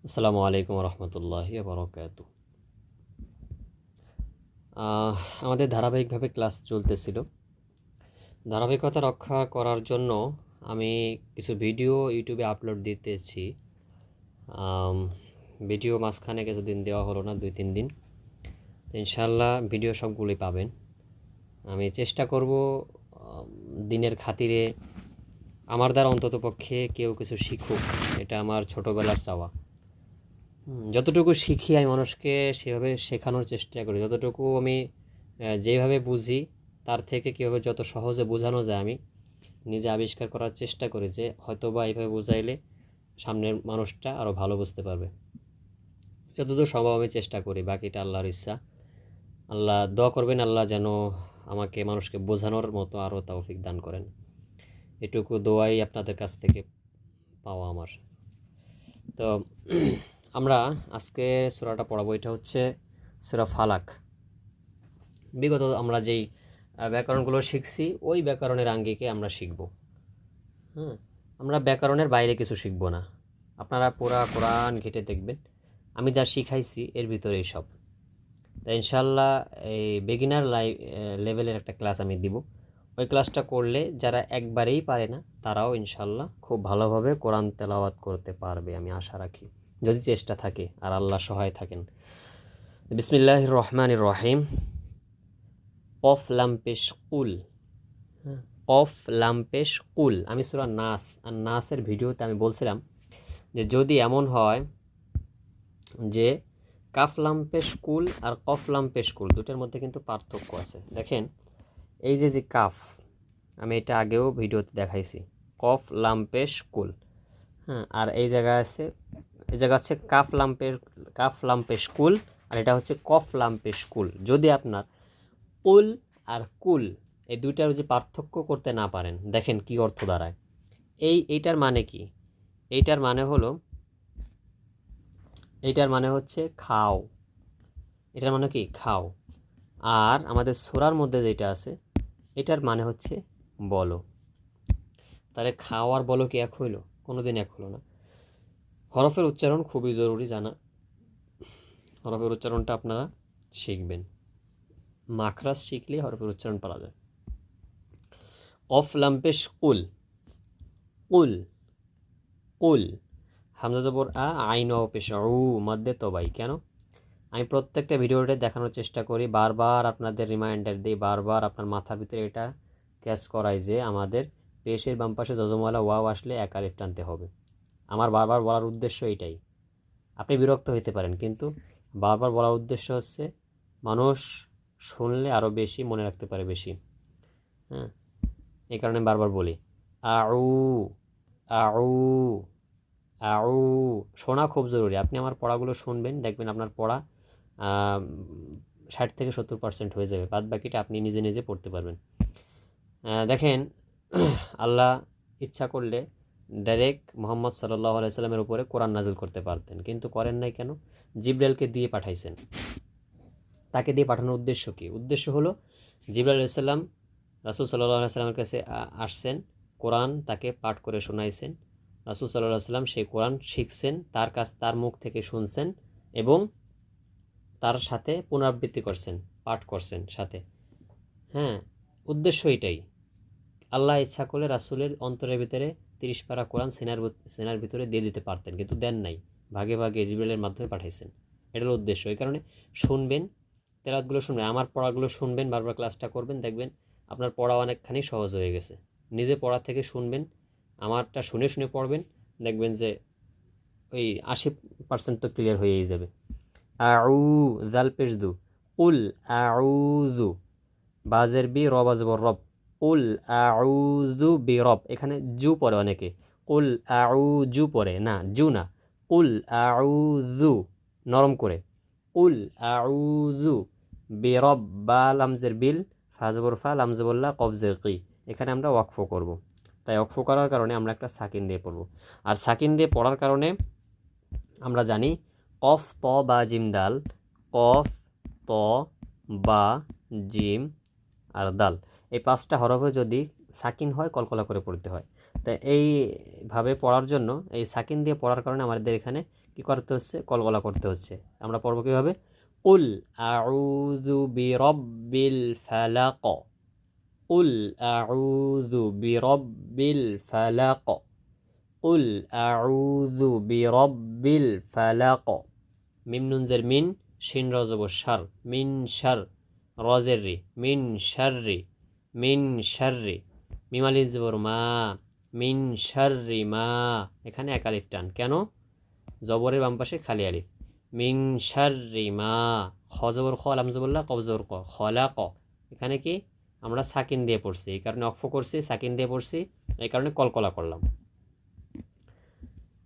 আসসালামু আলাইকুম রহমতুল্লাহি বারাকাতুহু। আমাদের ধারাবাহিকভাবে ক্লাস চলতেছিল। ধারাবাহিকতা রক্ষা করার জন্য আমি কিছু ভিডিও ইউটিউবে আপলোড দিতেছি। আম, ভিডিও মাঝখানে কিছুদিন দেওয়া হলো না, 2-3 দিন। তো ইনশাল্লাহ ভিডিও সবগুলোই পাবেন। আমি চেষ্টা করব দিনের খাতিরে আমার দ্বারা অন্ততপক্ষে কেউ কিছু শিখুক, এটা আমার ছোটোবেলার চাওয়া। যতটুকু শিখি আমি মানুষকে সেভাবে শেখানোর চেষ্টা করি। যতটুকু আমি যেভাবে বুঝি তার থেকে কীভাবে যত সহজে বোঝানো যায় আমি নিজে আবিষ্কার করার চেষ্টা করি, যে হয়তো বা এইভাবে বোঝাইলে সামনের মানুষটা আরও ভালো বুঝতে পারবে। যতদূর সম্ভব আমি চেষ্টা করি, বাকিটা আল্লাহর ইচ্ছা। আল্লাহ দোয়া করবেন, আল্লাহ যেন আমাকে মানুষকে বোঝানোর মতো আরও তৌফিক দান করেন। এটুকু দোয়াই আপনাদের কাছ থেকে পাওয়া আমার। তো আমরা আজকে সূরাটা পড়াবো, এটা হচ্ছে সূরা ফালাক। বিগত আমরা যেই ব্যাকরণগুলো শিখছি ওই ব্যাকরণের আঙ্গিকে আমরা শিখব। হ্যাঁ, আমরা ব্যাকরণের বাইরে কিছু শিখব না। আপনারা পুরা কোরআন ঘেটে দেখবেন, আমি যা শিখাইছি এর ভিতরেই সব। তাই ইনশাল্লাহ এই বেগিনার লেভেলের একটা ক্লাস আমি দিব। ওই ক্লাসটা করলে যারা একবারেই পারে না তারাও ইনশাল্লাহ খুব ভালোভাবে কোরআন তেলাওয়াত করতে পারবে, আমি আশা রাখি, যদি চেষ্টা থাকে আর আল্লাহ সহায় থাকেন। বিসমিল্লাহির রহমানির রহিম। কফ লাম পেশ কুল। কফ লাম পেশ কুল। আমি সূরা নাস আর নাসের ভিডিওতে আমি বলছিলাম যে যদি এমন হয় যে কাফ লাম পেশ কুল আর কফ লাম পেশ কুল দুটার মধ্যে কিন্তু পার্থক্য আছে। দেখেন, এই যে কাফ, আমি এটা আগেও ভিডিওতে দেখাইছি, কফ লাম পেশ কুল। হ্যাঁ, আর এই জায়গা আছে, এই জায়গা হচ্ছে কাফ লাম পেশ কুল, আর এটা হচ্ছে কফ লাম পেশ কুল। যদি আপনার কুল আর কুল এই দুইটার যে পার্থক্য করতে না পারেন, দেখেন কি অর্থ দাঁড়ায়। এইটার মানে কি? এইটার মানে হচ্ছে খাও। এটার মানে কি? খাও। আর আমাদের সূরার মধ্যে যেটা আছে এটার মানে হচ্ছে বলো। তাহলে খাও আর বলো কি এক হইল? কোনোদিন এক হলো না। হরফের উচ্চারণ খুবই জরুরি জানা। হরফের উচ্চারণটা আপনারা শিখবেন, মাখরাজ শিখলে হরফের উচ্চারণ পারা যায়। কফ লাম্পেশ কুল, কুল, কুল। হামজা জবর আ, আইন ও পেশ উ, মধ্যে তবাই। কেন? আমি প্রত্যেকটা ভিডিওতে দেখানোর চেষ্টা করি, বারবার আপনাদের রিমাইন্ডার দিই, বারবার আপনার মাথার ভিতরে এটা ক্যাচ করাই যে আমাদের পেশের বাম পাশে যজমওয়ালা ওয়াও আসলে এক আলিফ টানতে হবে। আমার বারবার বলার উদ্দেশ্য এটাই। আপনি বিরক্ত হইতে পারেন, কিন্তু বারবার বলার উদ্দেশ্য হচ্ছে মানুষ শুনলে আরও বেশি মনে রাখতে পারে বেশি। হ্যাঁ, এই কারণে বারবার বলি আউ, আউ, আউ। শোনা খুব জরুরি। আপনি আমার পড়াগুলো শুনবেন, দেখবেন আপনার পড়া 60-70% হয়ে যাবে, বাদ বাকিটা আপনি নিজে নিজে পড়তে পারবেন। দেখেন, আল্লাহ ইচ্ছা করলে ডাইরেক্ট মুহাম্মদ সাল্লাল্লাহু আলাইহি সাল্লামের উপরে কোরআন নাজিল করতে পারতেন, কিন্তু করেন নাই কেন? জিবরাইলকে দিয়ে পাঠাইছেন। তাকে দিয়ে পাঠানোর উদ্দেশ্য কি? উদ্দেশ্য হলো জিবরাইল আলাইহিস সালাম রাসূল সাল্লাল্লাহু আলাইহি সাল্লামের কাছে আসছেন, কোরআন তাকে পাঠ করে শোনাইছেন। রাসূল সাল্লাল্লাহু আলাইহি সাল্লাম সেই কোরআন শিখছেন, তার মুখ থেকে শুনছেন এবং তার সাথে পুনরাবৃত্তি করছেন, পাঠ করছেন সাথে। হ্যাঁ, উদ্দেশ্য এটাই। আল্লাহ ইচ্ছা করলে রাসূলের অন্তরের ভিতরে 30 পারা কোরআন সেনার ভিতরে দিয়ে দিতে পারতেন, কিন্তু দেন নাই। ভাগে ভাগে জিবরাইলের মাধ্যমে পাঠাইছেন। এটা হলো উদ্দেশ্য। এই কারণে শুনবেন, তেলাওয়াতগুলো শুনবেন, আমার পড়াগুলো শুনবেন, বারবার ক্লাসটা করবেন, দেখবেন আপনার পড়া অনেকখানি সহজ হয়ে গেছে। নিজে পড়া থেকে শুনবেন, আমারটা শুনে শুনে পড়বেন, দেখবেন যে ওই 80% তো ক্লিয়ার হয়েই যাবে। আউ, জাল পেশ দু, উল, আউযু, বাজের বি, রব আজবর রব, উল আউযু বি রব। এখানে জু পড়ে অনেকে, উল আউযু পড়ে না, জু না, উল আউযু নরম করে, উল আউযু বি রব, বা লামজের বিল, ফাজবর ফা, লামজবল্লা, কফজের কি। এখানে আমরা ওয়াকফ করব। তাই ওয়াকফ করার কারণে আমরা একটা সাকিন দিয়ে পড়ব। আর সাকিন দিয়ে পড়ার কারণে আমরা জানি কফ ত বা জিম দাল, কফ ত বা জিম আর দাল, এই 5টা হরফে যদি সাকিন হয় কলকলা করে পড়তে হয়। তো এইভাবে পড়ার জন্য এই সাকিন দিয়ে পড়ার কারণে আমাদের এখানে কি করতে হচ্ছে, কলকলা করতে হচ্ছে। আমরা পড়বো কীভাবে, কুল আউযু বিরব্বিল ফালাক, কুল আউযু বিরব্বিল ফালাক, কুল আউযু বিরব্বিল ফালাক। মিম নুন জের মিন, শিন র জবর শার, মিন শার, রজের রি, মিন শাররি, মিন শাররি, মিম আলিফ জবর মা, মিন শাররি মা। এখানে এক আলিফ টান, কেন, জবরের বাম পাশে খালি আলিফ। মিন শাররি মা, খ জবর খ, লাম জবর লা, কফ জবর ক, খলাক। এখানে কি আমরা সাকিন দিয়ে পড়ছি, এই কারণে অক্ফ করছি, সাকিন দিয়ে পড়ছি, এই কারণে কলকলা করলাম।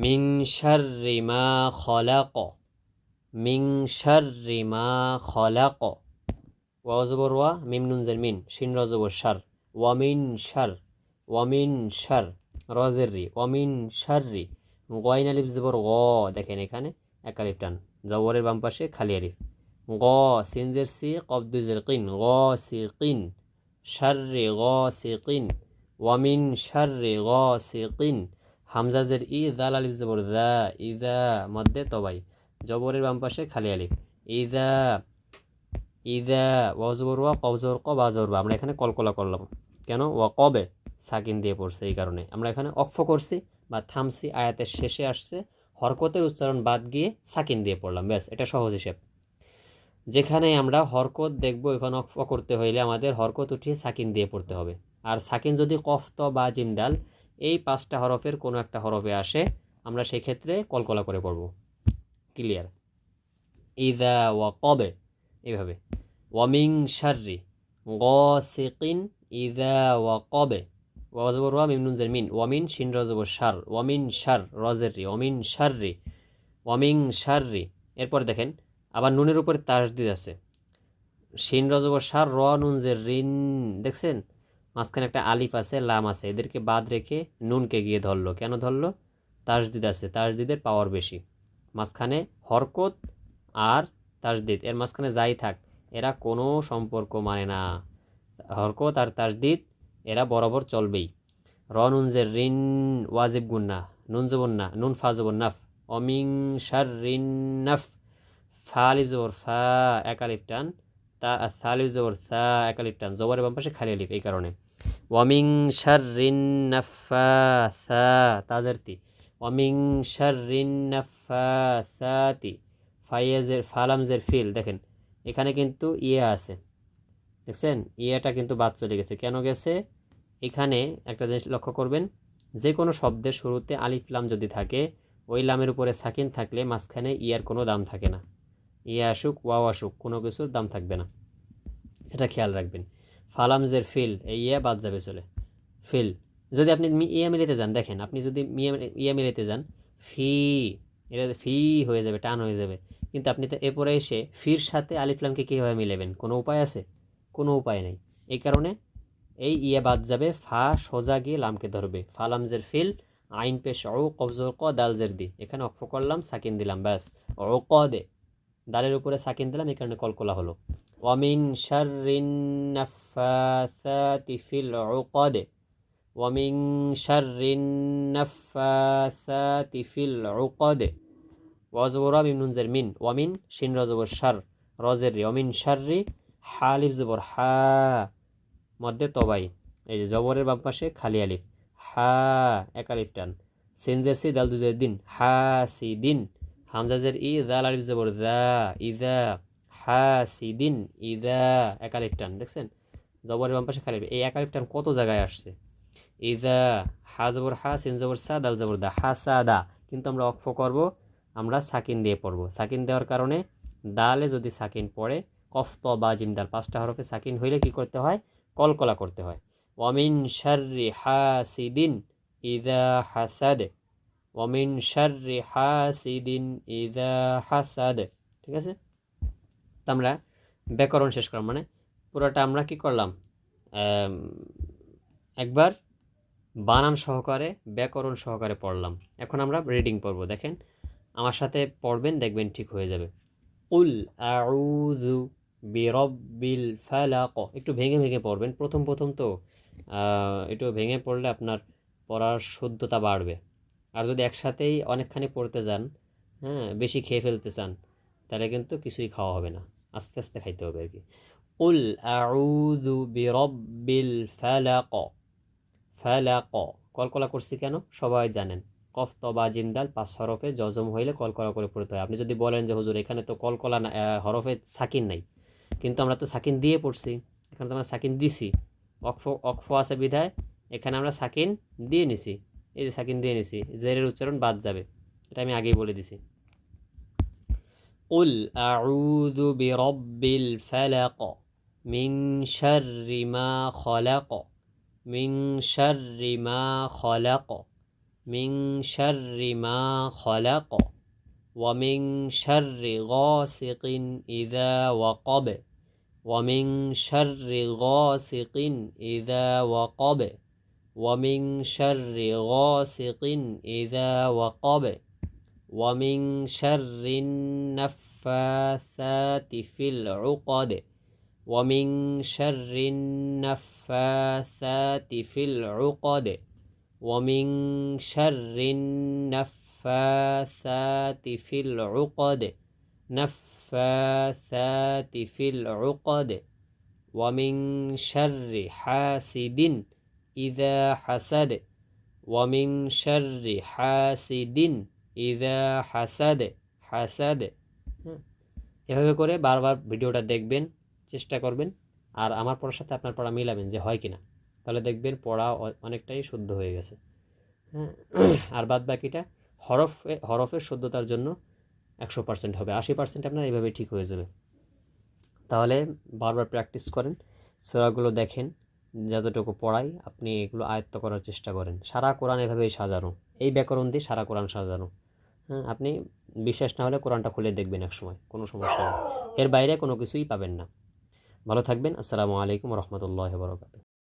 মিন শাররি মা খলাক, মিন শাররি মা খলাক। ওয়া জবর ওয়া, মিম নুন জের মিন, শিন র জবর শার, ওয়ামিন শার, ওয়ামিন শার, রজের রি, ওয়ামিন শাররি। গয়ন আলিফ জবর গ, দেখেন এখানে এক আলিফ টান, জবরের বাম পাশে খালি আলিফ। গ সিন জের সি, কফ দুই জের কিন, গ সি কিন, শাররি গ সি কিন, ওয়ামিন শাররি গ সি কিন। হামজা জের ই, দাল আলিফ জবর দা, ইদা মধ্যে তবাই, জবরের বাম পাশে খালি আলিফ। ইদা, ইদা, ওয়া জবর ওয়া, কফ জবর ক, বা জবর বা। আমরা এখানে কলকলা করলাম, কেন, ওয়া কবে সাকিন দিয়ে পড়ছে, এই কারণে আমরা এখানে অক্ফ করছি বা থামছি, আয়াতের শেষে আসছে, হরকতের উচ্চারণ বাদ গিয়ে সাকিন দিয়ে পড়লাম, ব্যাস, এটা সহজ হিসেব। যেখানে আমরা হরকত দেখবো, এখানে অক্ফ করতে হইলে আমাদের হরকত উঠিয়ে সাকিন দিয়ে পড়তে হবে। আর সাকিন যদি কফ ত বা জিম ডাল এই 5টা হরফের কোনো একটা হরফে আসে, আমরা সেই ক্ষেত্রে কলকলা করে পড়ব। ক্লিয়ার? ইদা ওয়া কবে, এইভাবে। ওয়ামিং শাররি গাসিকিন ইদা ওয়া কবে, ওয়া জবর ওয়া, মিম নুন জের মিন, ওয়ামিন শিন র জবর শার, ওয়ামিন শার, রজের রি, ওয়ামিন শাররি, ওয়ামিং শাররি। এরপর দেখেন আবার নুনের উপরে তাসদিদ আছে, শিন র জবর শার, র নুন জের রিন, দেখছেন মাঝখানে একটা আলিফ আছে, লাম আছে, এদেরকে বাদ রেখে নুনকে গিয়ে ধরলো, কেন ধরলো, তাসদিদ আছে, তাসদিদের পাওয়ার বেশি। মাঝখানে হরকত আর তাসদিদ, এর মাঝখানে যাই থাক, এরা কোনো সম্পর্ক মানে না, হরকত আর তাসদিদ এরা বরাবর চলবেই। র নুন জের রিন, ওয়াজিব গুন্না, নুন জবর না, নুন ফা জবর নাফ, অমিং শাররিন নাফ, ফা আলিফ জবর ফা, এক আলিফ টান, তা থা আলিফ জবর থা, এক আলিফ টান, জবরের বাম পাশে খালি আলিফ, এই কারণে। ওয়ামিং শাররিন নাফাসা, তাজের তি, ওয়ামিং শাররিন নাফাসাতি, ফাইয়াজের ফালামজের ফিল, দেখেন এখানে কিন্তু ইয়ে আছে, দেখছেন ইয়েটা কিন্তু বাদ চলে গেছে, কেন গেছে, এখানে একটা জিনিস লক্ষ্য করবেন, যে কোনো শব্দের শুরুতে আলিফ লাম যদি থাকে, ওই লামের উপরে সাকিন থাকলে মাঝখানে ইয়ার কোনো দাম থাকে না, ইয়ে আসুক ওয়াও আসুক, কোনো কিছুর দাম থাকবে না, এটা খেয়াল রাখবেন। ফালামজের ফিল, এই ইয়ে বাদ যাবে চলে, ফিল। যদি আপনি ইয়া মিলাতে যান, দেখেন আপনি যদি ইয়া মিলাতে যান, ফি, এটা ফি হয়ে যাবে, টান হয়ে যাবে, কিন্তু আপনি তো এরপরে এসে ফির সাথে আলিফলামকে কীভাবে মিলাবেন, কোনো উপায় আছে, কোনো উপায় নেই, এই কারণে এই ইয়ে বাদ যাবে, ফা সোজা গিয়ে লামকে ধরবে, ফালামজের ফিল, আইন পেশ ও, কবজর ক, দালজের দি, এখানে অক্ফ করলাম, সাকিন দিলাম, ব্যাস, ও ক দে, দালের উপরে সাকিন দিলাম, এই কারণে কলকলা হলো। ওয়ামিন শাররিন নাফাসাতি ফিল উকাদ, ওয়ামিন শাররিন নাফাসাতি ফিল উকাদ। ওয়া জবর মিম নুন জের মিন, ওয়ামিন শিন র জবর শার, রজের রি, ওয়ামিন শাররি, হা আলিফ জবর হা, মধ্যে তবাই, এই যে জবরের বাম পাশে খালি আলিফ, হা এক আলিফ টান, সিনজের সি, দাল দুজের দিন, হা সি দিন, হামজাজের ই, দাল আলিফ জবর দা, ইদা, হা সি দিন ইদা, এক আলিফ টান, দেখছেন জবরের বাম পাশে খালি আলিফ, এই এক আলিফ টান কত জায়গায় আসছে, ইদা, হা জবর হা, সিন জবর সা, দাল জবর দা, হা সা দা, কিন্তু আমরা অক্ফ করব, আমরা সাকিন দিয়ে পড়ব, সাকিন দেওয়ার কারণে দালে যদি সাকিন পড়ে, কফ ত বা জিম দাল 5টা হরফে সাকিন হইলে কি করতে হয়, কলকলা করতে হয়। ওয়ামিন শাররি হাসিদিন ইদা হাসাদ, ওয়ামিন শাররি হাসিদিন ইদা হাসাদ, ঠিক আছে। তো আমরা ব্যাকরণ শেষ করলাম, মানে পুরোটা আমরা কি করলাম, একবার বানান সহকারে ব্যাকরণ সহকারে পড়লাম, এখন আমরা রিডিং পড়ব, দেখেন আমার সাথে পড়বেন, দেখবেন ঠিক হয়ে যাবে। কুল আউযু বিরব্বিল ফালাক, একটু ভেঙে ভেঙে পড়বেন, প্রথম প্রথম তো একটু ভেঙে পড়লে আপনার পড়ার শুদ্ধতা বাড়বে। আর যদি একসাথেই অনেকখানি পড়তে যান, হ্যাঁ, বেশি খেয়ে ফেলতে চান, তাহলে কিন্তু কিছুই খাওয়া হবে না, আস্তে আস্তে খাইতে হবে আর কি। কুল আউযু বিরব্বিল ফালাক। ফালাক, কলকলা করছি কেন সবাই জানেন। কফ ত বা জিম দাল 5 হরফে জজম হইলে কলকলা করে পড়তে হয়। আপনি যদি বলেন যে হুজুর এখানে তো কলকলা না, হরফে সাকিন নাই, কিন্তু আমরা তো সাকিন দিয়ে পড়ছি, এখানে তো আমরা সাকিন দিছি, অক্ফ অক্ফ আছে বিধায় এখানে আমরা সাকিন দিয়ে নিছি। এই যে সাকিন দিয়ে নিছি, জেরের উচ্চারণ বাদ যাবে, এটা আমি আগেই বলে দিছি। কুল আউযু বিরব্বিল ফালাক মিন শাররি মা খলাক। মিন শাররি মা খলাক। মিন শাররি মা খলাক। ومن شر غاسق إذا وقب. ومن شر غاسق إذا وقب. ومن شر غاسق إذا وقب. ومن شر النفاثات في العقد. ومن شر النفاثات في العقد. ومن شر النفاثات في العقد. نفاثات في العقد. ومن شر حاسد إذا حسد. ومن شر حاسد إذا حسد. حسد। এভাবে করে বারবার ভিডিওটা দেখবেন, চেষ্টা করবেন, আর আমার পড়ার সাথে আপনার পড়া মিলাবেন যে হয় কিনা, তাহলে দেখবেন পড়া অনেকটাই শুদ্ধ হয়ে গেছে। হ্যাঁ, আর বাদ বাকিটা হরফের শুদ্ধতার জন্য 100% হবে, 80% আপনার এইভাবে ঠিক হয়ে যাবে। তাহলে বারবার প্র্যাকটিস করেন, সূরাগুলো দেখেন, যতটুকু পড়াই আপনি এগুলো আয়ত্ত করার চেষ্টা করেন। সারা কোরআন এভাবেই সাজানো, এই ব্যাকরণ দিয়ে সারা কোরআন সাজানো। হ্যাঁ, আপনি বিশ্বাস না হলে কোরআনটা খুলে দেখবেন এক সময়, কোনো সমস্যা নেই, এর বাইরে কোনো কিছুই পাবেন না। ভালো থাকবেন। আসসালামু আলাইকুম রহমতুল্লাহ বরকাত।